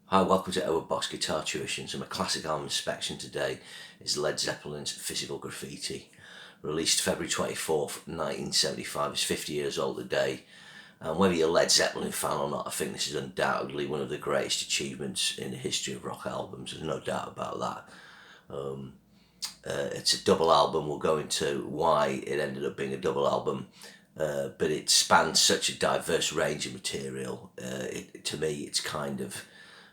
Hi, welcome to Our Box Guitar Tuition. So my classic album inspection today is Led Zeppelin's Physical Graffiti. Released February 24th, 1975. It's 50 years old today. And whether you're a Led Zeppelin fan or not, I think this is undoubtedly one of the greatest achievements in the history of rock albums. There's no doubt about that. It's a double album. We'll go into why it ended up being a double album. But it spans such a diverse range of material. To me, it's kind of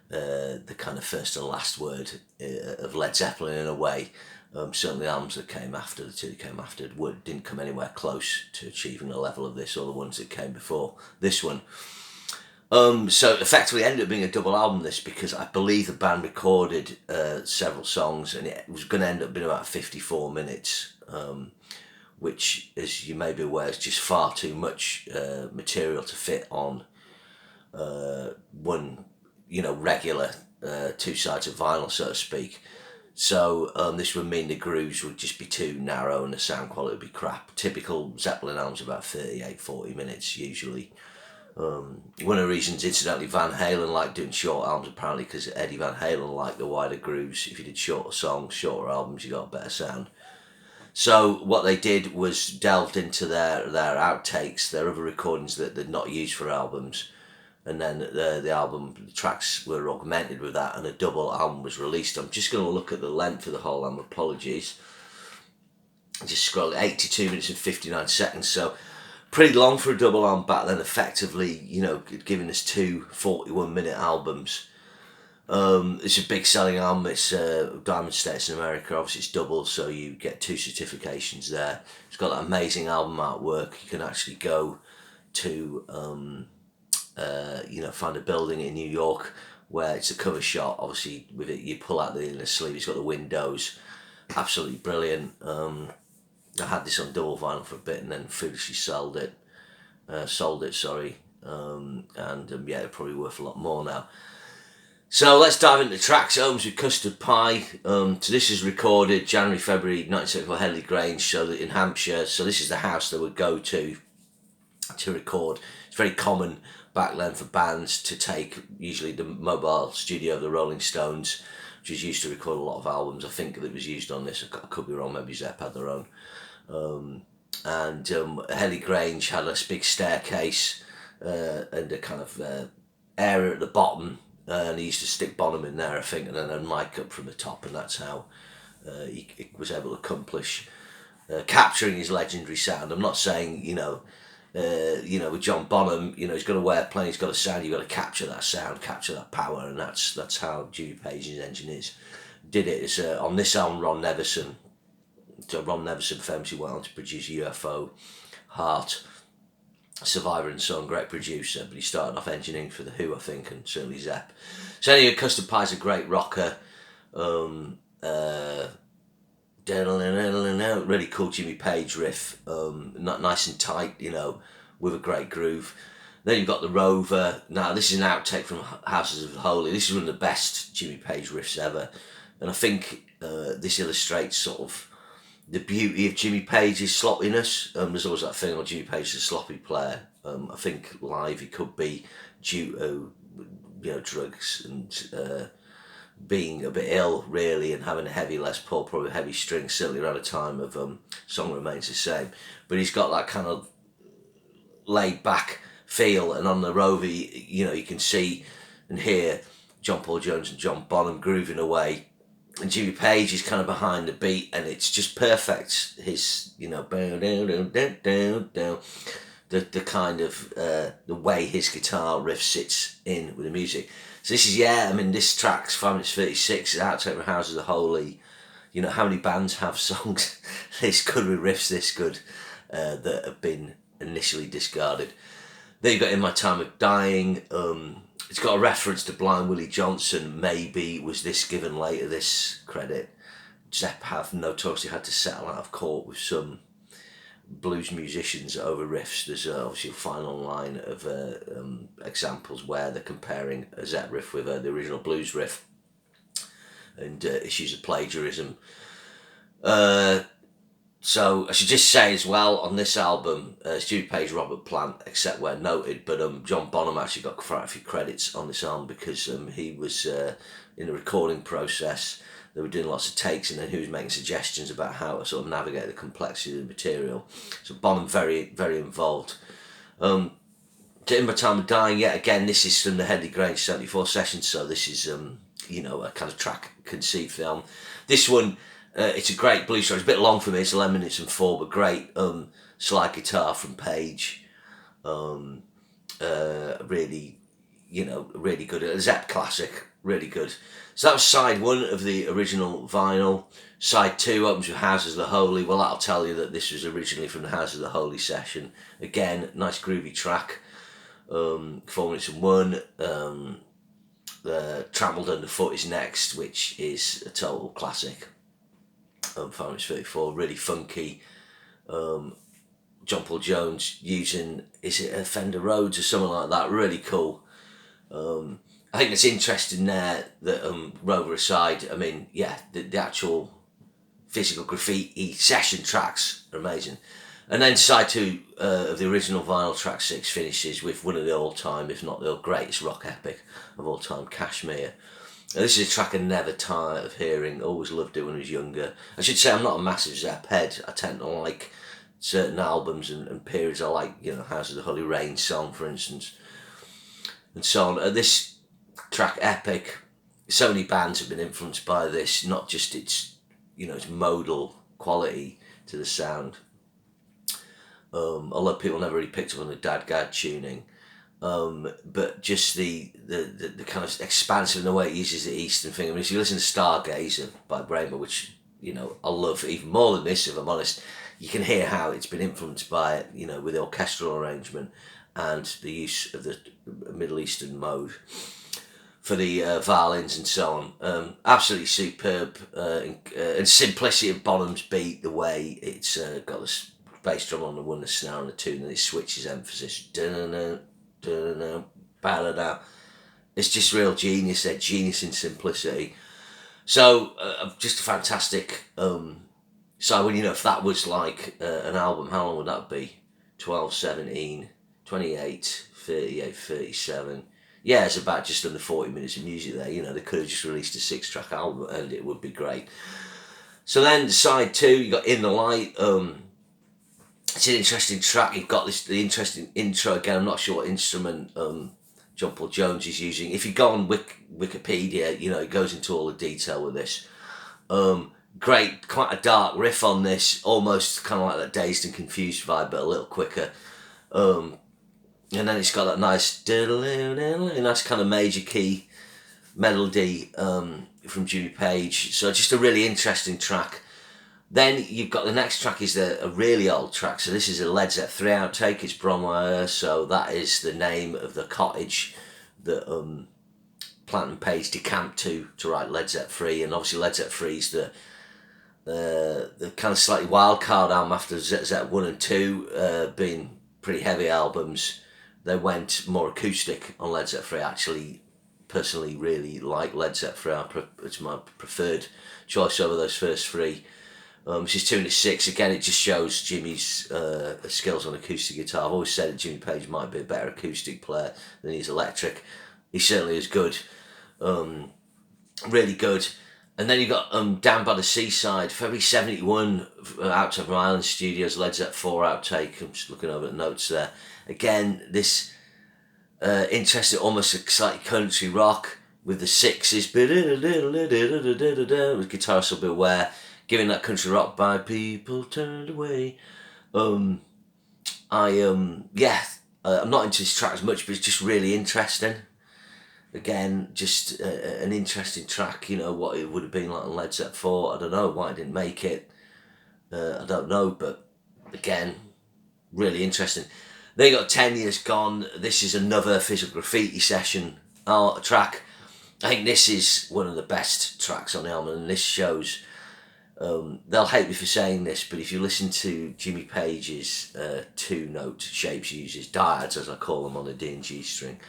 the kind of first and last word of Led Zeppelin in a way. Certainly the albums that came after, the two that came after, didn't come anywhere close to achieving the level of this or the ones that came before this one. So effectively ended up being a double album this, because I believe the band recorded several songs and it was going to end up being about 54 minutes, which, as you may be aware, is just far too much material to fit on one regular two sides of vinyl, so to speak. So this would mean the grooves would just be too narrow and the sound quality would be crap. Typical Zeppelin albums are about 38-40 minutes usually. One of the reasons, incidentally, Van Halen liked doing short albums, apparently, because Eddie Van Halen liked the wider grooves. If you did shorter songs, shorter albums, you got a better sound. So what they did was delved into their outtakes, their other recordings that they'd not used for albums, and then the album tracks were augmented with that, and a double album was released. I'm just going to look at the length of the whole album. Apologies. Just scroll 82 minutes and 59 seconds. So pretty long for a double album back then. Effectively, giving us two 41-minute albums. It's a big selling album. It's Diamond Status in America. Obviously, it's double, so you get two certifications there. It's got that amazing album artwork. You can actually go to find a building in New York where it's a cover shot. Obviously, with it, you pull out the inner sleeve. It's got the windows. Absolutely brilliant. I had this on double vinyl for a bit and then foolishly sold it. Sorry. Yeah, it's probably worth a lot more now. So let's dive into the tracks. It opens with Custard Pie. So this is recorded January, February 1974, Headley Grange, so in Hampshire. So this is the house they would go to record. It's very common back then for bands to take usually the mobile studio of the Rolling Stones, which is used to record a lot of albums. I think that was used on this. I could be wrong. Maybe Zepp had their own. Headley Grange had a big staircase and a kind of area at the bottom. And he used to stick Bonham in there, I think, and then a mic up from the top, and that's how he was able to accomplish capturing his legendary sound. I'm not saying, with John Bonham, he's got to wear plane, he's got a sound, you've got to capture that sound, capture that power, and that's how Jimmy Page's engineers did it. It's on this album, Ron Nevison famously went on to produce UFO, Heart, Survivor and Son, great producer, but he started off engineering for The Who, I think, and certainly Zepp. So anyway, Custard Pie's a great rocker. Really cool Jimmy Page riff, not nice and tight, with a great groove. Then you've got the Rover. Now this is an outtake from Houses of the Holy. This is one of the best Jimmy Page riffs ever, and I think this illustrates sort of the beauty of Jimmy Page's sloppiness. There's always that thing on Jimmy Page as a sloppy player. I think live he could be, due to drugs and being a bit ill really, and having a heavy Les Paul, probably heavy strings, certainly around the time of Song Remains the Same. But he's got that kind of laid back feel, and on the Rover, you can see and hear John Paul Jones and John Bonham grooving away. And Jimmy Page is kind of behind the beat, and it's just perfect. His, the kind of the way his guitar riff sits in with the music. So this is this track's 5 minutes 36. It's outtake from Houses of the Holy. How many bands have songs this good with riffs this good that have been initially discarded? Then you've got In My Time of Dying. It's got a reference to Blind Willie Johnson. Maybe was this given later, this credit. Zepp have notoriously had to settle out of court with some blues musicians over riffs. There's obviously a final line of examples where they're comparing a Zepp riff with the original blues riff, and issues of plagiarism. So I should just say as well, on this album, Stu Page, Robert Plant, except where noted, but John Bonham actually got quite a few credits on this album because he was in the recording process. They were doing lots of takes, and then he was making suggestions about how to sort of navigate the complexity of the material. So Bonham very, very involved. To In My Time of Dying, yet again, this is from the Headley Grange 74 sessions, so this is, a kind of track conceived for the album. This one, it's a great blues track. It's a bit long for me, it's 11 minutes and 4, but great slide guitar from Page. Really, really good. A Zepp classic, really good. So that was side 1 of the original vinyl. Side 2 opens with Houses of the Holy. Well, that'll tell you that this was originally from the Houses of the Holy session. Again, nice groovy track. 4 minutes and 1. Trampled Underfoot is next, which is a total classic. 5 minutes 34, really funky. John Paul Jones using, is it a Fender Rhodes or something like that? Really cool. I think it's interesting there that Rover aside, I mean, yeah, the actual physical graffiti session tracks are amazing. And then side 2 of the original vinyl, track 6, finishes with one of the all-time, if not the greatest rock epic of all time, Kashmir. And this is a track I never tire of hearing, always loved it when I was younger. I should say I'm not a massive Zepp head. I tend to like certain albums and periods. I like, House of the Holy Rain song, for instance, and so on. This track, Epic, so many bands have been influenced by this, not just its, its modal quality to the sound. Although people never really picked up on the Dad tuning, but just the kind of expansive in the way it uses the Eastern thing. I mean, if you listen to Stargazer by Bramer, which I love even more than this, if I'm honest, you can hear how it's been influenced by it, with the orchestral arrangement and the use of the Middle Eastern mode for the violins and so on. Absolutely superb, and simplicity of Bonham's beat, the way it's got this bass drum on the one, the snare on the two, and then it switches emphasis. It's just real genius there, genius in simplicity. So just a fantastic. So when if that was like an album, how long would that be? 12, 17, 28, 38, 37. Yeah, it's about just under 40 minutes of music there. They could have just released a 6-track album and it would be great. So then side 2, you got In the Light. It's an interesting track. You've got the interesting intro again. I'm not sure what instrument John Paul Jones is using. If you go on Wikipedia, it goes into all the detail with this. Great, quite a dark riff on this, almost kind of like that Dazed and Confused vibe, but a little quicker. And then it's got that nice kind of major key melody from Jimmy Page. So just a really interesting track. Then you've got the next track is a really old track. So this is a Led Zepp 3 outtake. It's Bromwire. So that is the name of the cottage that Plant and Page decamped to write Led Zepp 3. And obviously Led Zepp 3 is the kind of slightly wild card album after Zepp 1 and 2 being pretty heavy albums. They went more acoustic on Led Zepp 3. Actually, personally really like Led Zepp 3. It's my preferred choice over those first 3. This is 2 and 6. Again, it just shows Jimmy's skills on acoustic guitar. I've always said that Jimmy Page might be a better acoustic player than he's electric. He certainly is good. Really good. And then you got Down by the Seaside, February 71, out of Island Studios, Led Zepp 4 outtake. I'm just looking over the notes there. Again, this interesting, almost a slightly country rock with the sixes, with guitarists will be aware, giving that country rock by People Turned Away. I'm not into this track as much, but it's just really interesting. Again, just an interesting track, what it would have been like on Led Zepp 4. I don't know why it didn't make it. I don't know, but again, really interesting. They got 10 Years Gone. This is another Physical Graffiti session track. I think this is one of the best tracks on the album, and this shows, they'll hate me for saying this, but if you listen to Jimmy Page's 2-note shapes he uses, dyads as I call them on the D and G string,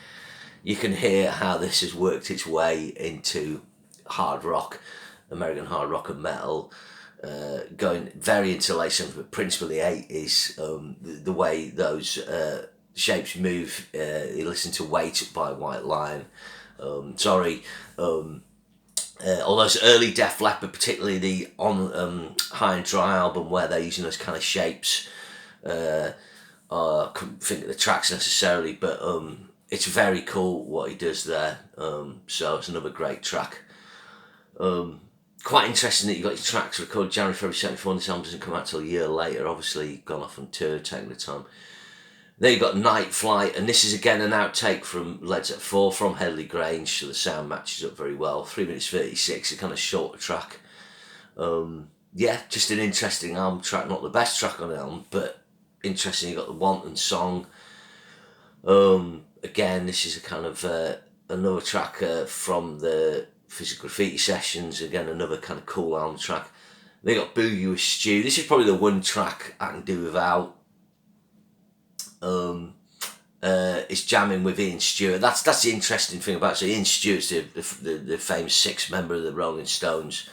you can hear how this has worked its way into hard rock, American hard rock and metal. going very into late 70s, but principally 80s, the way those shapes move. You listen to Wait by White Lion. All those early Def Leppard, particularly the On High and Dry album, where they're using those kind of shapes. I couldn't think of the tracks necessarily, but it's very cool what he does there. So it's another great track. Quite interesting that you got your tracks recorded January, February 74, and this album doesn't come out till a year later. Obviously, gone off on tour, taking the time. Then you got Night Flight, and this is again an outtake from Led Zeppelin 4 from Headley Grange, so the sound matches up very well. 3 minutes 36, a kind of shorter track. Yeah, just an interesting album track, not the best track on the album, but interesting. You got the Wanton song. Again, this is a kind of another track from the Physical Graffiti sessions. Again, another kind of cool album track. They got Boogie with Stu. This is probably the one track I can do without. It's jamming with Ian Stewart. That's the interesting thing about it. So Ian Stewart's the famous sixth member of the Rolling Stones.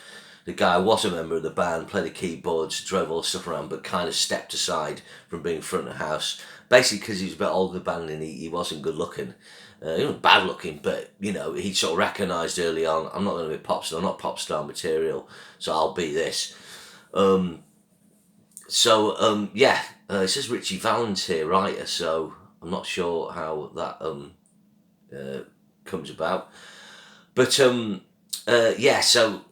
The guy was a member of the band, played the keyboards, drove all the stuff around, but kind of stepped aside from being front of house. Basically because he was a bit older than the band and he wasn't good looking. He wasn't bad looking, but he sort of recognised early on, I'm not going to be a pop star, I'm not pop star material, so I'll be this. It says Richie Valens here, writer, so I'm not sure how that comes about. But so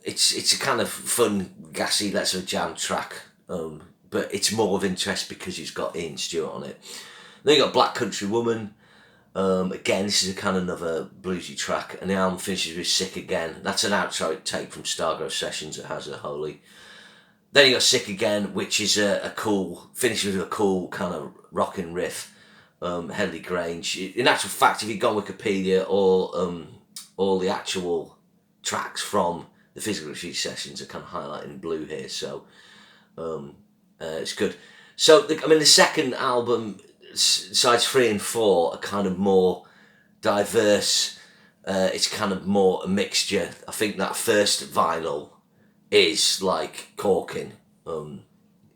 it's a kind of fun, gassy, let's have a jam track. But it's more of interest because he's got Ian Stewart on it. Then you got Black Country Woman. Again, this is a kind of another bluesy track, and the album finishes with Sick Again. That's an outtake from Stargrove Sessions at Hazard Holy. Then you got Sick Again, which is a cool, finishes with a cool kind of rocking riff. Headley Grange. In actual fact, if you go on Wikipedia, all the actual tracks from the Physical Graffiti sessions are kind of highlighted in blue here, so it's good. So, the second album, sides 3 and 4, are kind of more diverse. It's kind of more a mixture. I think that first vinyl is like corking.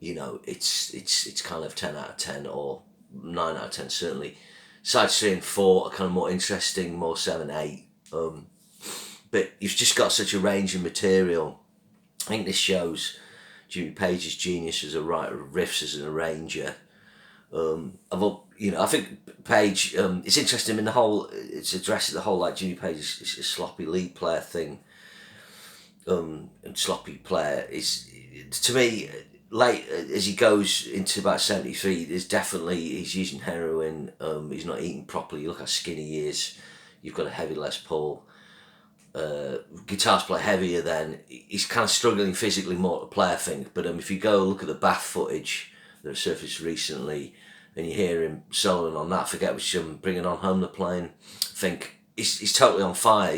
It's kind of 10 out of 10 or 9 out of 10 certainly. Sides 3 and 4 are kind of more interesting, more 7, 8. But you've just got such a range of material. I think this shows Jimmy Page's genius as a writer of riffs, as an arranger. I think Page, it's interesting in the whole, it's addressed the whole like Jimmy Page's sloppy lead player thing. And sloppy player is, to me, late as he goes into about 73, there's definitely, he's using heroin, he's not eating properly, you look how skinny he is, you've got a heavy Les Paul, guitars play heavier then, he's kind of struggling physically more to play, I think. But if you go look at the Bath footage that surfaced recently and you hear him soloing on that, forget which Bringing On Home they're playing, think he's totally on fire,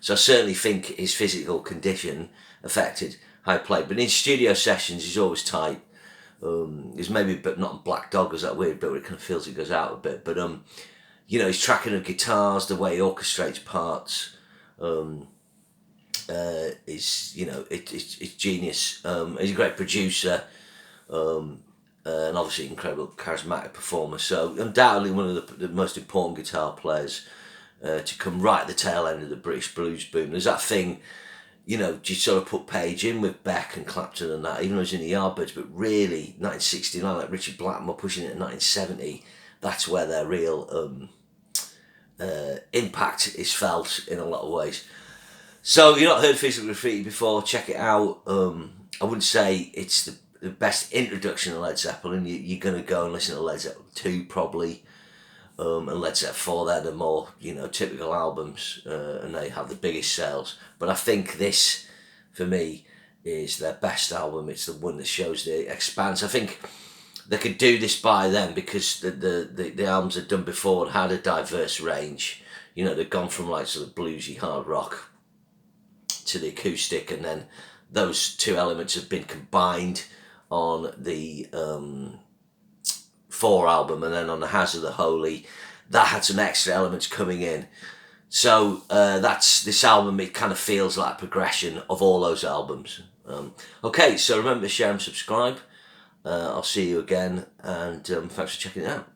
So I certainly think his physical condition affected how he played. But in studio sessions, he's always tight. He's maybe a bit not Black Dog, as that weird bit where it kind of feels it goes out a bit. But his tracking of guitars, the way he orchestrates parts, is it's genius. He's a great producer, and obviously incredible charismatic performer. So undoubtedly one of the most important guitar players to come right at the tail end of the British blues boom. There's that thing, you sort of put Page in with Beck and Clapton and that, even though he was in the Yardbirds, but really 1969, like Richard Blackmore pushing it in 1970, that's where their real impact is felt in a lot of ways. So if you've not heard Physical Graffiti before, check it out. I wouldn't say it's the best introduction to Led Zeppelin. You're going to go and listen to Led Zeppelin 2 probably, and Led Zeppelin 4, they're the more typical albums, and they have the biggest sales. But I think this, for me, is their best album. It's the one that shows the expanse. I think they could do this by then because the albums they'd done before had a diverse range. They'd gone from like sort of bluesy hard rock to the acoustic, and then those two elements have been combined on the 4 album, and then on the Hazard the Holy, that had some extra elements coming in. So that's this album. It kind of feels like a progression of all those albums. Okay, so remember to share and subscribe. I'll see you again, and thanks for checking it out.